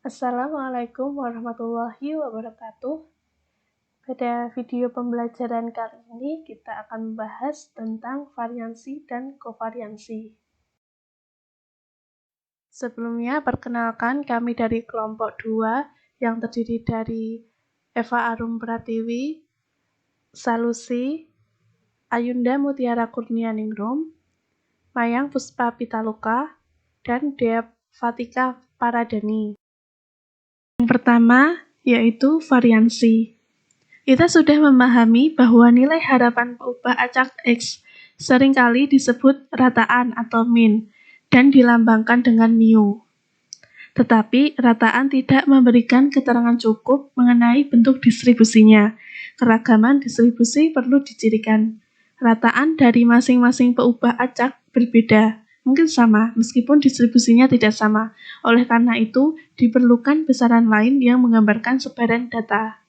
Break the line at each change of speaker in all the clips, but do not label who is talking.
Assalamualaikum warahmatullahi wabarakatuh. Pada video pembelajaran kali ini kita akan membahas tentang variansi dan kovariansi. Sebelumnya perkenalkan kami dari kelompok 2 yang terdiri dari Eva Arum Pratiwi, Salusi, Ayunda Mutiara Kurnianingrum, Mayang Puspa Pitaluka, dan Dea Fatika Paradani. Yang pertama yaitu variansi. Kita sudah memahami bahwa nilai harapan peubah acak X seringkali disebut rataan atau mean dan dilambangkan dengan mu. Tetapi rataan tidak memberikan keterangan cukup mengenai bentuk distribusinya. Keragaman distribusi perlu dicirikan. Rataan dari masing-masing peubah acak berbeda, mungkin sama meskipun distribusinya tidak sama. Oleh karena itu, diperlukan besaran lain yang menggambarkan sebaran data.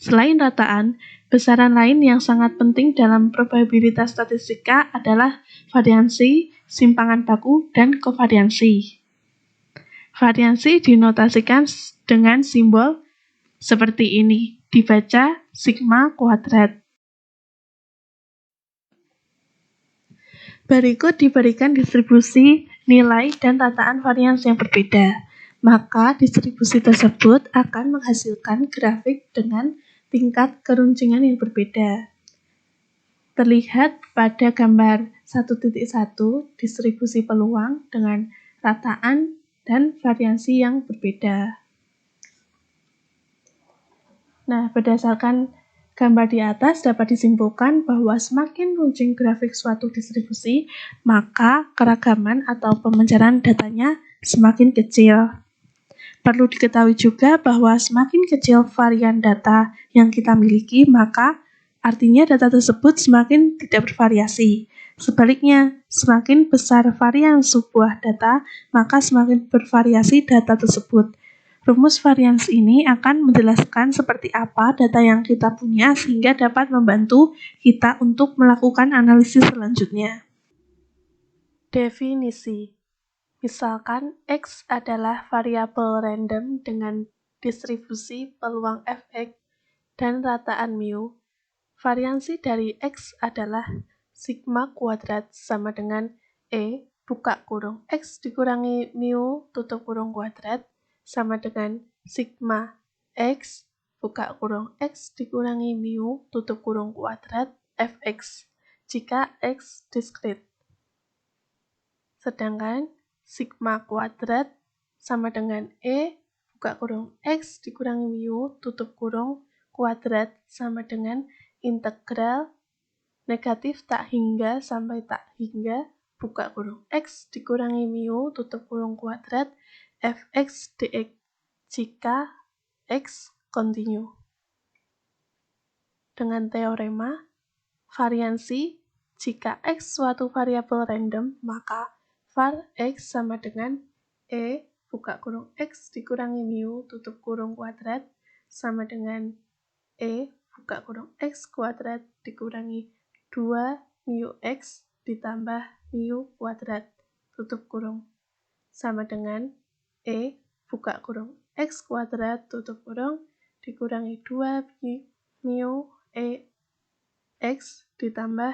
Selain rataan, besaran lain yang sangat penting dalam probabilitas statistika adalah variansi, simpangan baku, dan kovariansi. Variansi dinotasikan dengan simbol seperti ini, dibaca sigma kuadrat. Berikut diberikan distribusi, nilai, dan rataan variansi yang berbeda. Maka distribusi tersebut akan menghasilkan grafik dengan tingkat keruncingan yang berbeda. Terlihat pada gambar 1.1 distribusi peluang dengan rataan dan variansi yang berbeda. Nah, berdasarkan gambar di atas dapat disimpulkan bahwa semakin runcing grafik suatu distribusi, maka keragaman atau pemecahan datanya semakin kecil. Perlu diketahui juga bahwa semakin kecil varian data yang kita miliki, maka artinya data tersebut semakin tidak bervariasi. Sebaliknya, semakin besar varian sebuah data, maka semakin bervariasi data tersebut. Rumus variansi ini akan menjelaskan seperti apa data yang kita punya sehingga dapat membantu kita untuk melakukan analisis selanjutnya. Definisi. Misalkan X adalah variabel random dengan distribusi peluang Fx dan rataan mu. Variansi dari X adalah sigma kuadrat sama dengan E buka kurung X dikurangi mu tutup kurung kuadrat sama dengan sigma X buka kurung X dikurangi mu tutup kurung kuadrat Fx jika X diskrit. Sedangkan sigma kuadrat sama dengan E buka kurung X dikurangi mu tutup kurung kuadrat sama dengan integral negatif tak hingga sampai tak hingga buka kurung X dikurangi mu tutup kurung kuadrat Fx dx jika X kontinu. Dengan teorema variansi, jika X suatu variabel random, maka var X sama dengan E buka kurung X dikurangi mu tutup kurung kuadrat sama dengan E buka kurung X kuadrat dikurangi 2 mu X ditambah mu kuadrat tutup kurung sama dengan E buka kurung X kuadrat tutup kurung dikurangi 2 mu E X ditambah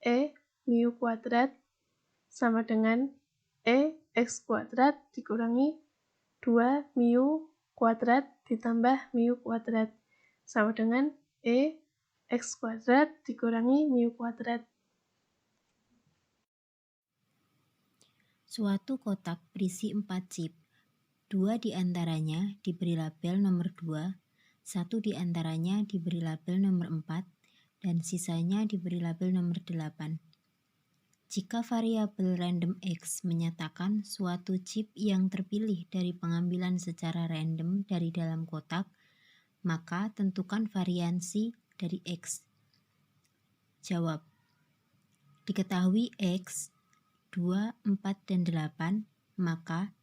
E mu kuadrat sama dengan E X kuadrat dikurangi 2 mu kuadrat ditambah mu kuadrat sama dengan E X kuadrat dikurangi mu kuadrat.
Suatu kotak berisi 4 chip. 2 diantaranya diberi label nomor 2, 1 diantaranya diberi label nomor 4, dan sisanya diberi label nomor 8. Jika variabel random X menyatakan suatu chip yang terpilih dari pengambilan secara random dari dalam kotak, maka tentukan variansi dari X. Jawab. Diketahui X 2, 4, dan 8, maka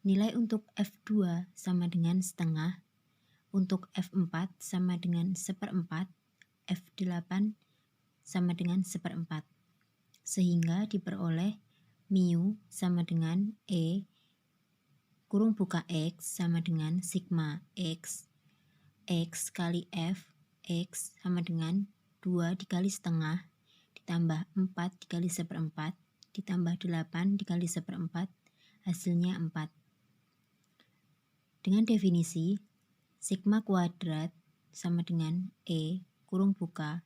nilai untuk F2 sama dengan setengah, untuk F4 sama dengan seperempat, F8 sama dengan seperempat. Sehingga diperoleh mu sama dengan E kurung buka X sama dengan sigma X kali F X sama dengan 2 dikali setengah ditambah 4 dikali seperempat ditambah 8 dikali seperempat, hasilnya 4. Dengan definisi, sigma kuadrat sama dengan E kurung buka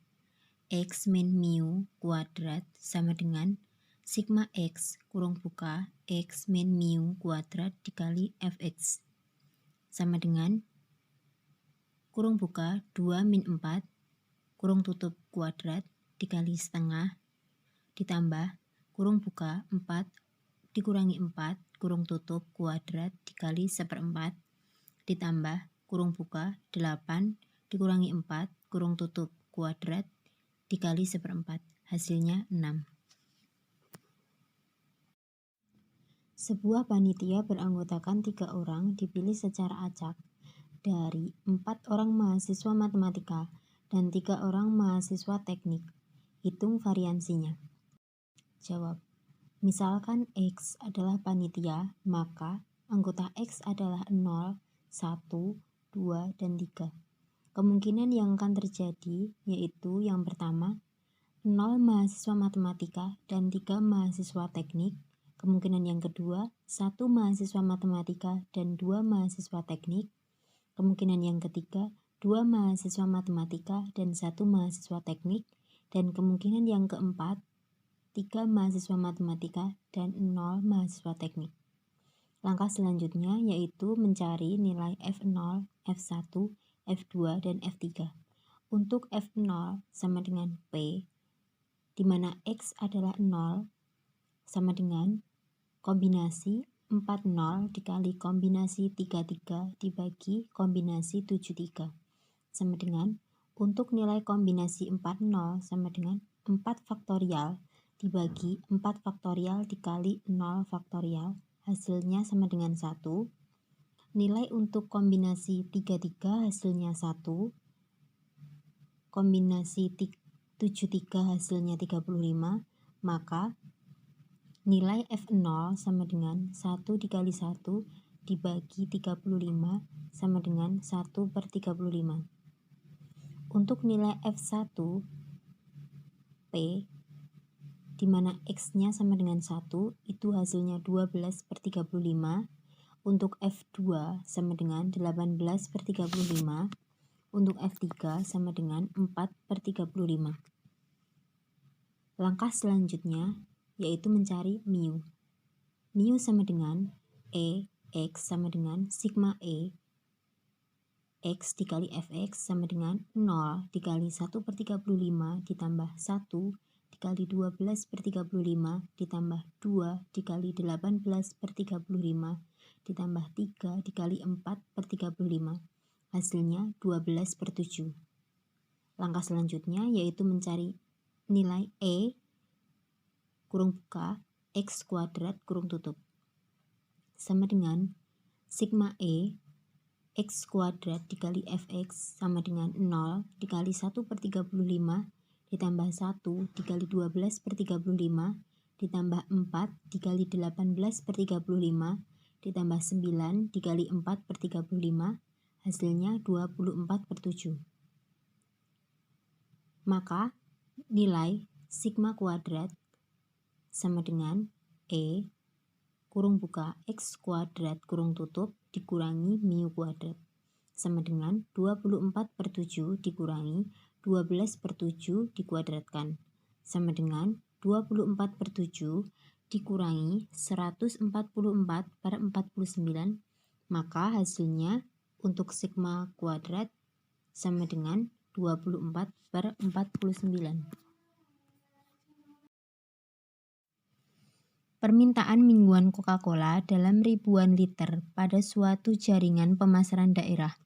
X min mu kuadrat sama dengan sigma X kurung buka X min mu kuadrat dikali Fx sama dengan kurung buka 2 min 4 kurung tutup kuadrat dikali setengah ditambah kurung buka 4 dikurangi 4 kurung tutup kuadrat dikali seperempat ditambah kurung buka 8 dikurangi 4 kurung tutup kuadrat dikali seperempat, hasilnya 6. Sebuah panitia beranggotakan 3 orang dipilih secara acak dari 4 orang mahasiswa matematika dan 3 orang mahasiswa teknik. Hitung variansinya. Jawab. Misalkan X adalah panitia, maka anggota X adalah 0, 1, 2, dan 3. Kemungkinan yang akan terjadi yaitu yang pertama, 0 mahasiswa matematika dan 3 mahasiswa teknik. Kemungkinan yang kedua, 1 mahasiswa matematika dan 2 mahasiswa teknik. Kemungkinan yang ketiga, 2 mahasiswa matematika dan 1 mahasiswa teknik. Dan kemungkinan yang keempat, 3 mahasiswa matematika dan 0 mahasiswa teknik. Langkah selanjutnya yaitu mencari nilai F0, F1, F2, dan F3. Untuk F0 sama dengan P, di mana X adalah 0, sama dengan kombinasi 40 dikali kombinasi 33 dibagi kombinasi 73. Sama dengan untuk nilai kombinasi 40 sama dengan 4 faktorial dibagi 4 faktorial dikali 0 faktorial, hasilnya sama dengan 1. Nilai untuk kombinasi 33 hasilnya 1. Kombinasi 73 hasilnya 35. Maka nilai F0 sama dengan 1 dikali 1 dibagi 35 sama dengan 1/35. Untuk nilai F1 P, di mana X-nya sama dengan 1, itu hasilnya 12/35. Untuk F2 sama dengan 18/35. Untuk F3 sama dengan 4/35. Langkah selanjutnya yaitu mencari mu. Mu sama dengan E, X sama dengan sigma E, X dikali Fx sama dengan 0 dikali 1/35 ditambah 1 dikali 12/35 ditambah 2 dikali 18/35 ditambah 3 dikali 4/35. Hasilnya 12/7. Langkah selanjutnya yaitu mencari nilai E kurung buka X kuadrat kurung tutup sama dengan sigma E X kuadrat dikali Fx sama dengan 0 dikali 1/35 ditambah 1 dikali 12/35 ditambah 4 dikali 18/35 ditambah 9 dikali 4/35, hasilnya 24/7. Maka nilai sigma kuadrat sama dengan E kurung buka X kuadrat kurung tutup dikurangi mu kuadrat sama dengan 24/7 dikurangi 12/7 dikuadratkan sama dengan 24/7 dikurangi 144/49, maka hasilnya untuk sigma kuadrat sama dengan 24/49. Permintaan mingguan Coca-Cola dalam ribuan liter pada suatu jaringan pemasaran daerah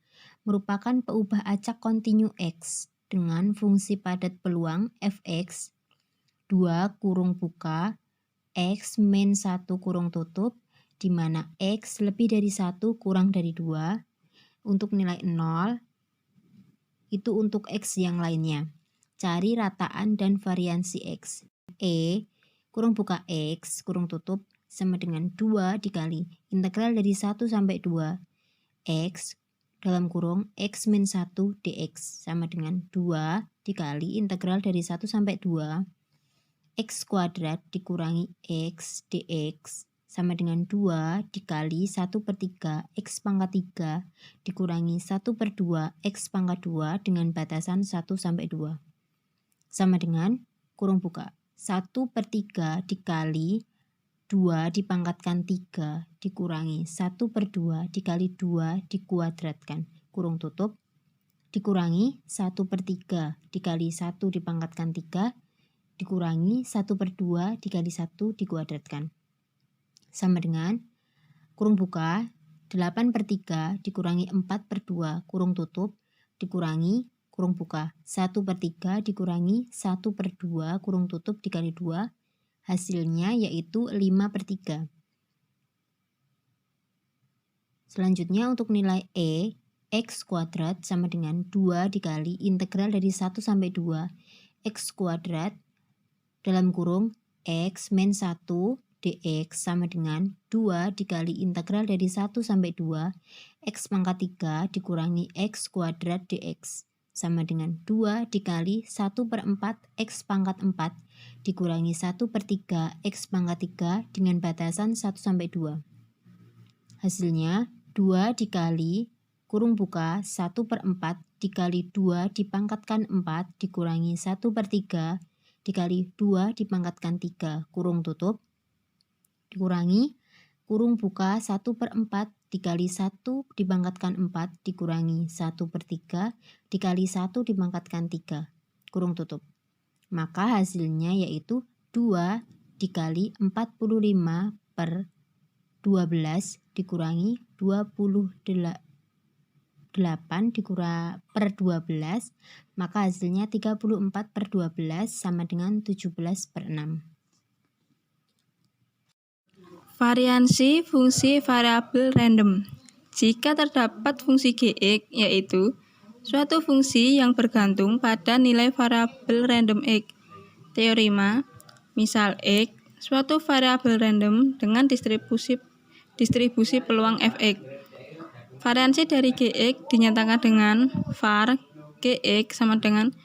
merupakan peubah acak kontinu X dengan fungsi padat peluang Fx 2 kurung buka X min 1 kurung tutup, di mana X lebih dari 1 kurang dari 2. Untuk nilai 0 itu untuk X yang lainnya. Cari rataan dan variansi X. E kurung buka X kurung tutup sama dengan 2 dikali integral dari 1 sampai 2 X dalam kurung X min 1 dx sama dengan 2 dikali integral dari 1 sampai 2 X kuadrat dikurangi X dx sama dengan 2 dikali 1/3 X pangkat 3 dikurangi 1/2 X pangkat 2 dengan batasan 1 sampai 2 sama dengan kurung buka 1/3 dikali 2 dipangkatkan 3 dikurangi 1/2 dikali 2 dikuadratkan kurung tutup dikurangi 1/3 dikali 1 dipangkatkan 3 dikurangi 1/2 dikali 1 dikuadratkan sama dengan kurung buka 8/3 dikurangi 4/2 kurung tutup dikurangi kurung buka 1/3 dikurangi 1/2 kurung tutup dikali 2 hasilnya yaitu 5/3. Selanjutnya untuk nilai E X kuadrat sama dengan 2 dikali integral dari 1 sampai 2 X kuadrat dalam kurung X min 1 dx sama dengan 2 dikali integral dari 1 sampai 2 X pangkat 3 dikurangi X kuadrat dx sama dengan 2 dikali 1/4 X pangkat 4 dikurangi 1/3 X pangkat 3 dengan batasan 1 sampai 2. Hasilnya 2 dikali kurung buka 1/4 dikali 2 dipangkatkan 4 dikurangi 1/3 dikali 2 dipangkatkan 3 kurung tutup dikurangi kurung buka 1/4 dikali 1 dipangkatkan 4 dikurangi 1/3 dikali 1 dipangkatkan 3 kurung tutup. Maka hasilnya yaitu 2 dikali 45/12 dikurangi 28 per 12 maka hasilnya 34/12 sama dengan 17/6.
Variansi fungsi variabel random. Jika terdapat fungsi Gx, yaitu suatu fungsi yang bergantung pada nilai variabel random X. Teorema, misal X, suatu variabel random dengan distribusi peluang Fx. Variansi dari Gx dinyatakan dengan var Gx sama dengan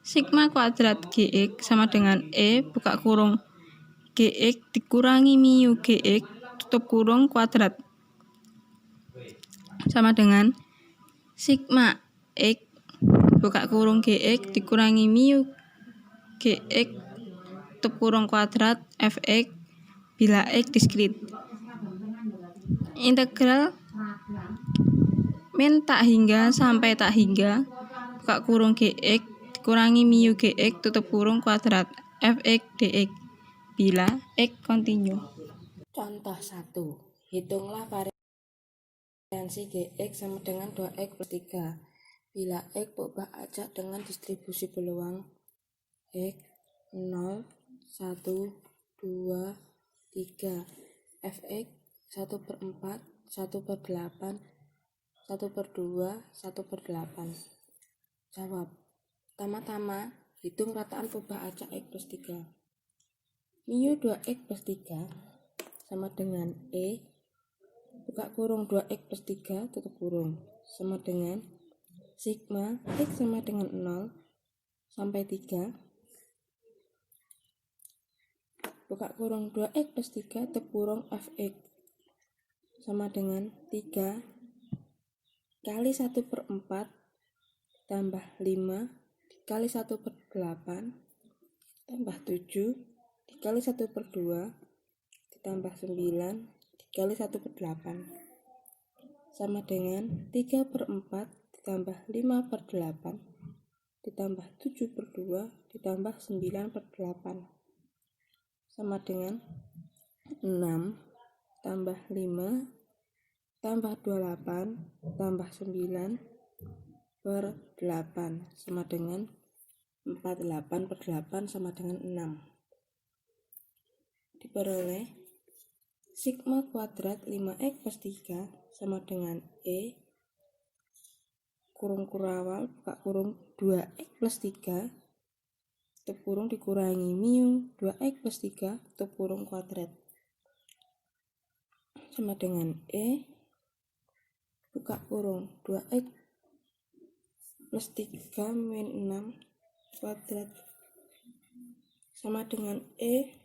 sigma kuadrat Gx sama dengan E buka kurung Gx dikurangi mu Gx tutup kurung kuadrat sama dengan sigma X buka kurung Gx dikurangi mu Gx tutup kurung kuadrat Fx bila X diskrit. Integral min tak hingga sampai tak hingga buka kurung Gx dikurangi mu Gx tutup kurung kuadrat Fx dx bila X kontinu.
Contoh 1. Hitunglah variansi Gx sama dengan 2x plus 3. Bila X berubah acak dengan distribusi peluang X 0, 1, 2, 3. Fx 1/4, 1/8, 1/2, 1/8. Jawab. Pertama-tama, hitung rataan perubahan acak X plus 3. Mu 2x plus 3 sama dengan E buka kurung 2x plus 3 tutup kurung sama dengan sigma X sama dengan 0 sampai 3 buka kurung 2x plus 3 tutup kurung Fx sama dengan 3 kali 1/4 tambah 5 dikali 1/8 tambah 7 dikali 1/2 ditambah 9 dikali 1/8 sama dengan 3/4 ditambah 5/8 ditambah 7/2 ditambah 9/8 sama dengan 6 tambah 5 tambah 28 tambah 9/8 sama dengan 48/8 sama dengan 6. Diperoleh sigma kuadrat 5x plus 3 sama dengan E kurung kurawal buka kurung 2x plus 3 tutup kurung dikurangi mu 2x plus 3 tutup kurung kuadrat sama dengan E buka kurung 2X plus 3 min 6 kuadrat sama dengan E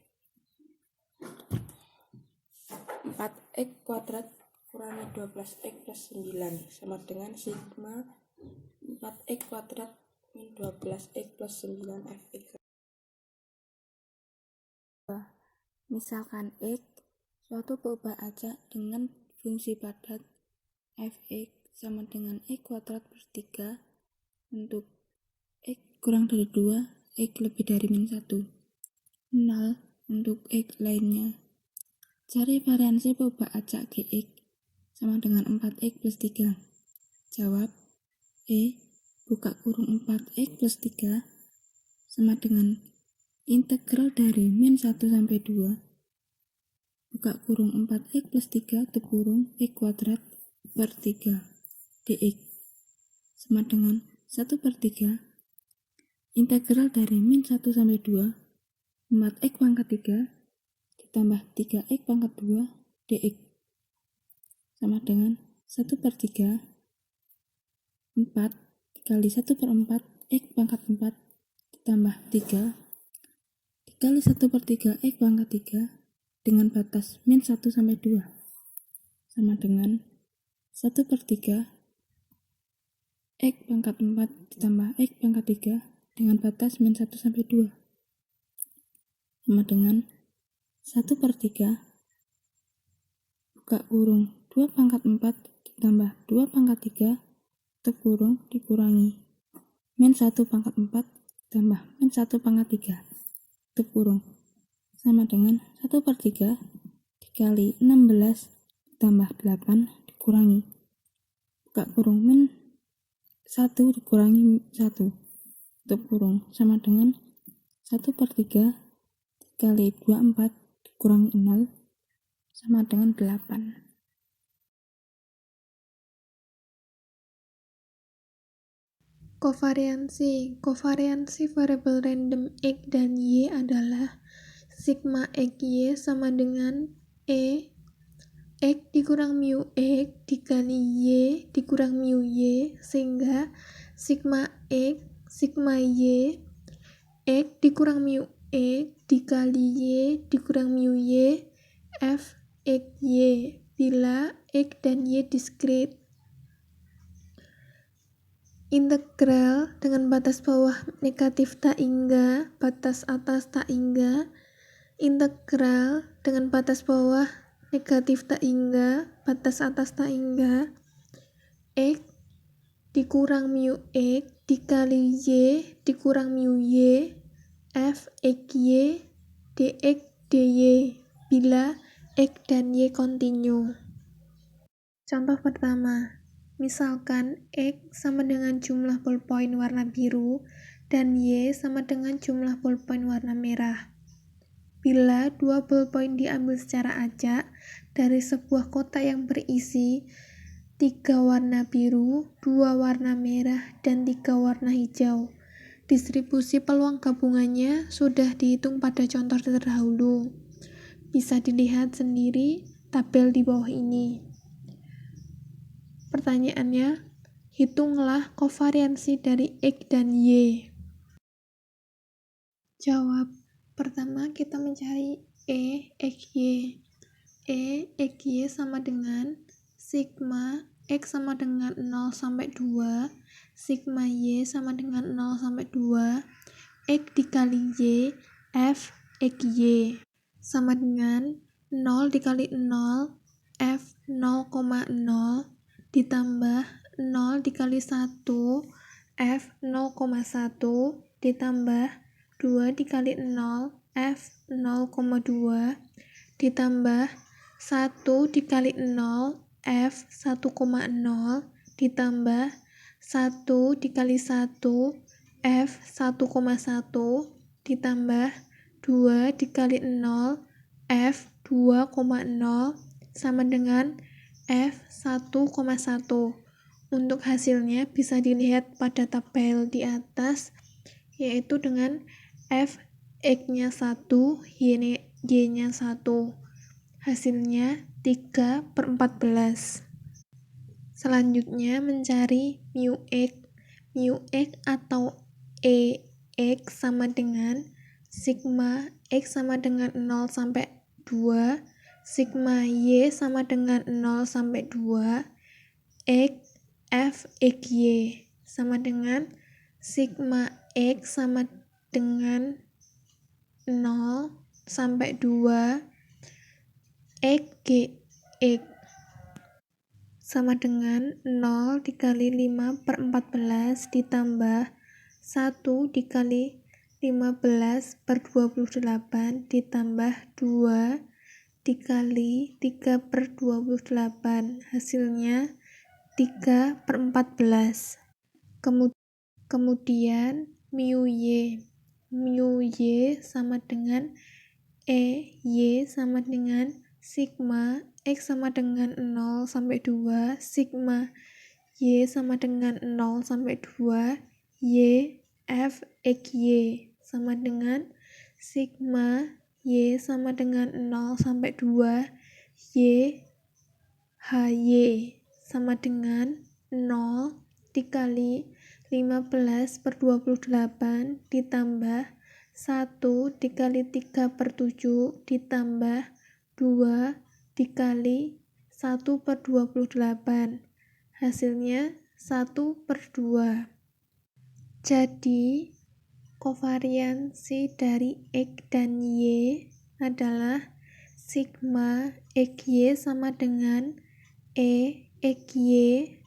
4X kuadrat kurangi 12X plus 9 sama dengan sigma 4X kuadrat min 12X plus 9 Fx. Misalkan X suatu perubahan acak dengan fungsi padat Fx sama dengan X kuadrat per 3 untuk X kurang dari 2, X lebih dari min 1, 0 untuk X lainnya. Cari variansi perubahan acak Gx sama dengan 4X plus 3. Jawab E buka kurung 4X plus 3 sama dengan integral dari min 1 sampai 2 buka kurung 4X plus 3 tutup kurung X kuadrat per 3 dx sama dengan 1 per 3 integral dari min 1 sampai 2 4X pangkat 3 ditambah 3X pangkat 2 dx sama dengan 1 per 3 4 dikali 1 per 4 X pangkat 4 ditambah 3 dikali 1 per 3 X pangkat 3 dengan batas min 1 sampai 2 sama dengan 1 per 3 X pangkat 4 ditambah X pangkat 3 dengan batas min 1 sampai 2 sama dengan 1 per 3 buka kurung 2 pangkat 4 ditambah 2 pangkat 3 tutup kurung dikurangi min 1 pangkat 4 ditambah min 1 pangkat 3 tutup kurung sama dengan 1 per 3 dikali 16 ditambah 8 dikurangi buka kurung min 1 dikurangi 1 tutup kurung sama dengan 1 per 3 dikali 24 dikurangi 0 sama dengan 8.
Kovariansi variabel random X dan Y adalah sigma XY sama dengan E X dikurang mu X dikali Y dikurang mu Y sehingga sigma X, sigma Y X dikurang mu X dikali Y dikurang mu Y F X Y bila X dan Y diskrit. Integral dengan batas bawah negatif tak hingga batas atas tak hingga integral dengan batas bawah negatif tak hingga batas atas tak hingga X dikurang mu X dikali Y dikurang mu Y F X Y dx dy bila X dan Y kontinu. Contoh pertama, misalkan X sama dengan jumlah ballpoint warna biru dan Y sama dengan jumlah ballpoint warna merah. Bila dua ballpoint diambil secara acak dari sebuah kotak yang berisi 3 warna biru, 2 warna merah, dan 3 warna hijau. Distribusi peluang gabungannya sudah dihitung pada contoh terdahulu. Bisa dilihat sendiri tabel di bawah ini. Pertanyaannya, hitunglah kovariansi dari X dan Y. Jawab. Pertama, kita mencari E X Y. E X Y sama dengan sigma X sama dengan 0 sampai 2, sigma Y sama dengan 0 sampai 2, X dikali Y, F X Y sama dengan 0 dikali 0, F 0,0 ditambah 0 dikali 1, F 0,1 ditambah 2 dikali 0, F 0,2 ditambah 1 dikali 0, F 1,0 ditambah 1 dikali 1, F 1,1 ditambah 2 dikali 0, F 2,0 sama dengan F 1,1. Untuk hasilnya bisa dilihat pada tabel di atas, yaitu dengan F X-nya 1, Y-nya 1. Hasilnya 3/14. Selanjutnya mencari mu X. Mu X atau X sama dengan sigma X sama dengan 0 sampai 2, sigma Y sama dengan 0 sampai 2, X F X Y sama dengan sigma X sama dengan 0 sampai 2, X G X sama dengan 0 dikali 5/14 ditambah 1 dikali 15/28 ditambah 2 dikali 3/28. Hasilnya 3/14. Kemudian mu Y. Mu Y sama dengan Y sama dengan sigma X sama dengan 0 sampai 2, sigma Y sama dengan 0 sampai 2, Y F X Y sama dengan sigma Y sama dengan 0 sampai 2, Y H Y sama dengan 0 dikali 15/28 ditambah 1 dikali 3/7 ditambah 2 dikali 1/28. Hasilnya 1/2. Jadi, kovariansi dari X dan Y adalah sigma XY sama dengan XY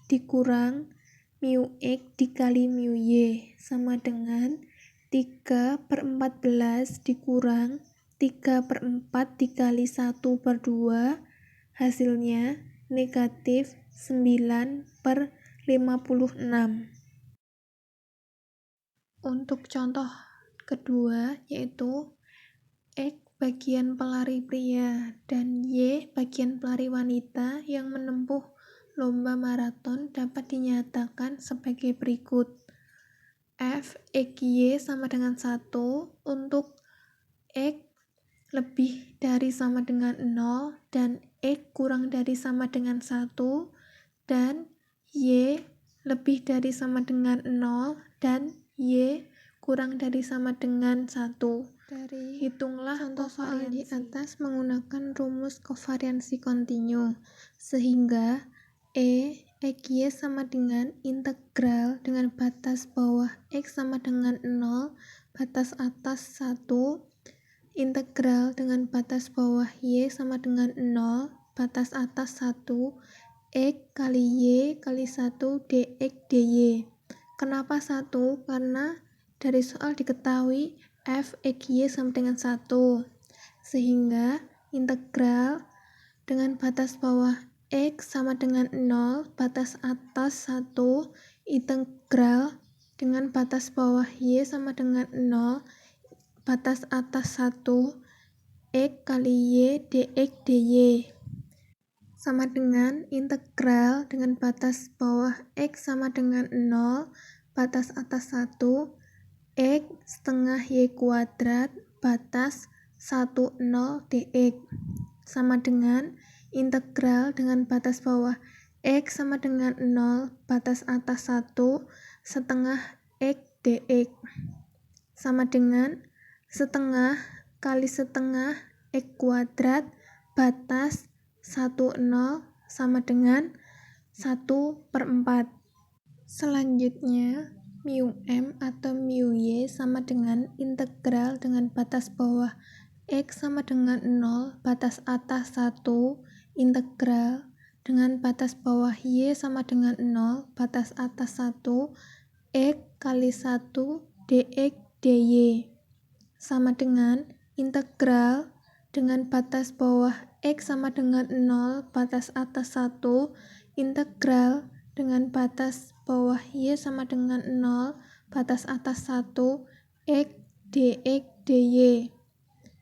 dikurang mu X dikali mu Y sama dengan 3/14 dikurang 3/4 dikali 1/2, hasilnya negatif 9/56. Untuk contoh kedua yaitu X bagian pelari pria dan Y bagian pelari wanita yang menempuh lomba maraton dapat dinyatakan sebagai berikut. F X Y sama dengan 1 untuk X lebih dari sama dengan 0 dan X kurang dari sama dengan 1 dan Y lebih dari sama dengan 0 dan Y kurang dari sama dengan 1. Hitunglah contoh soal di atas menggunakan rumus kovariansi kontinu, sehingga X Y sama dengan integral dengan batas bawah X sama dengan 0, batas atas 1, integral dengan batas bawah Y sama dengan 0, batas atas 1, X kali Y kali 1 dx dy. Kenapa 1? Karena dari soal diketahui F X Y sama dengan 1, sehingga integral dengan batas bawah X sama dengan 0, batas atas 1, integral dengan batas bawah Y sama dengan 0, batas atas 1, X kali Y dx dy sama dengan integral dengan batas bawah X sama dengan 0, batas atas 1, X setengah Y kuadrat batas 10 dx sama dengan integral dengan batas bawah X sama dengan 0, batas atas 1, setengah X dx sama dengan setengah kali setengah X kuadrat batas 10 sama dengan 1/4. Selanjutnya, mu M atau mu Y sama dengan integral dengan batas bawah X sama dengan 0, batas atas 1, integral dengan batas bawah Y sama dengan 0, batas atas 1, X kali 1 dx dy sama dengan integral dengan batas bawah X sama dengan 0, batas atas 1, integral dengan batas bawah Y sama dengan 0, batas atas 1, X dx dy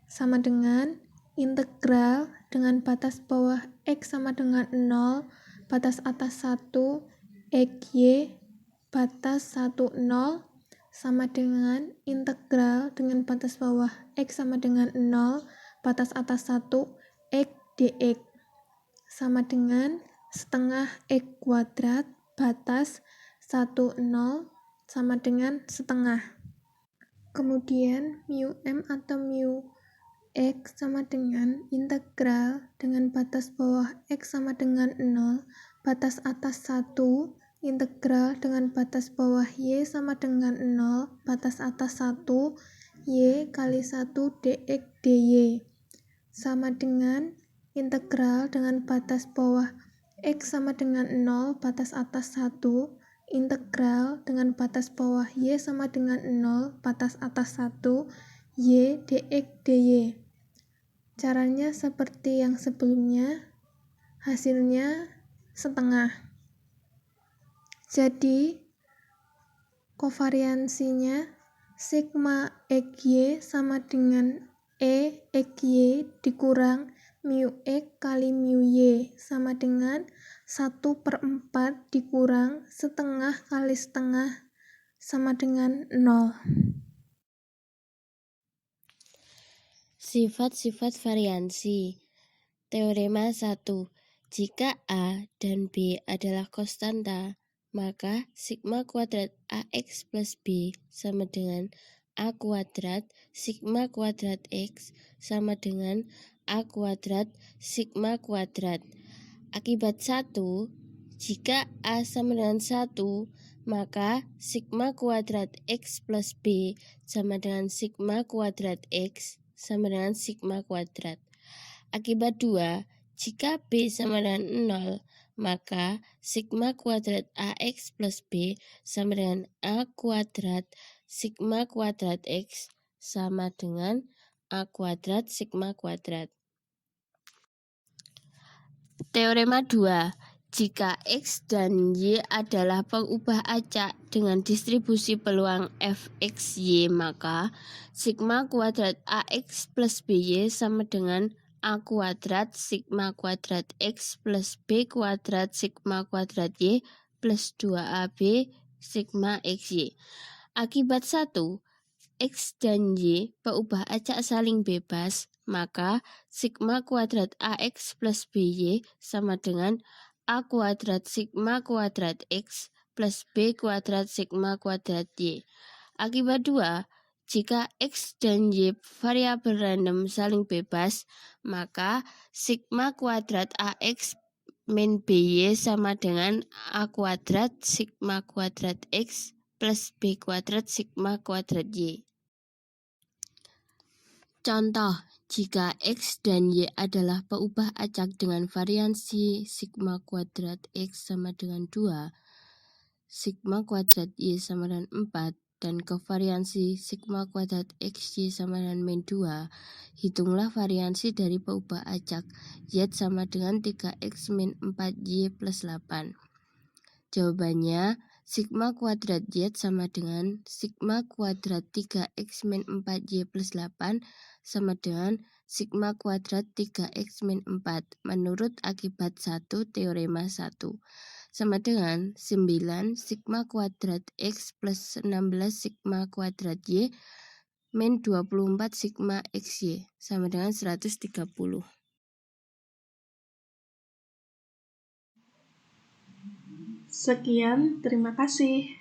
sama dengan integral dengan batas bawah X sama dengan 0, batas atas 1, XY batas 10 sama dengan integral dengan batas bawah X sama dengan 0, batas atas 1, X dx sama dengan setengah x kuadrat batas 1, 0 sama dengan setengah. Kemudian mu m atau mu x sama dengan integral dengan batas bawah x sama dengan 0, batas atas 1, integral dengan batas bawah y sama dengan 0, batas atas 1, y kali 1 dx dy, sama dengan integral dengan batas bawah x sama dengan 0, batas atas 1, integral dengan batas bawah y sama dengan 0, batas atas 1, y dx dy. Caranya seperti yang sebelumnya, hasilnya setengah. Jadi, kovariansinya sigma xy sama dengan E xy dikurang mu x kali mu y sama dengan 1/4 dikurang setengah kali setengah sama dengan 0.
Sifat-sifat variansi. Teorema 1. Jika A dan B adalah konstanta, maka sigma kuadrat AX plus B sama dengan A kuadrat sigma kuadrat X sama dengan A kuadrat sigma kuadrat. Akibat 1, jika A sama dengan 1, maka sigma kuadrat X plus B sama dengan sigma kuadrat X sama dengan sigma kuadrat. Akibat 2, jika B sama dengan 0, maka sigma kuadrat AX plus B sama dengan A kuadrat sigma kuadrat X sama dengan A kuadrat sigma kuadrat. Teorema 2. Jika X dan Y adalah pengubah acak dengan distribusi peluang Fxy, maka sigma kuadrat AX plus BY sama dengan A kuadrat sigma kuadrat X plus B kuadrat sigma kuadrat Y plus 2AB sigma XY. Akibat 1, X dan Y pengubah acak saling bebas, maka sigma kuadrat AX plus BY sama dengan A kuadrat sigma kuadrat X plus B kuadrat sigma kuadrat Y. Akibat 2, jika X dan Y variabel random saling bebas, maka sigma kuadrat AX min BY sama dengan A kuadrat sigma kuadrat X plus B kuadrat sigma kuadrat Y. Contoh, jika X dan Y adalah pengubah acak dengan variansi sigma kuadrat X sama dengan 2, sigma kuadrat Y sama dengan 4, dan kovariansi sigma kuadrat XY sama dengan min 2, hitunglah variansi dari pengubah acak Y sama dengan 3X min 4Y plus 8. Jawabannya, sigma kuadrat Y sama dengan sigma kuadrat 3X min 4Y plus 8 sama dengan sigma kuadrat 3X min 4 menurut akibat 1 teorema 1. Sama dengan 9 sigma kuadrat X plus 16 sigma kuadrat Y min 24 sigma XY sama dengan 130.
Sekian, terima kasih.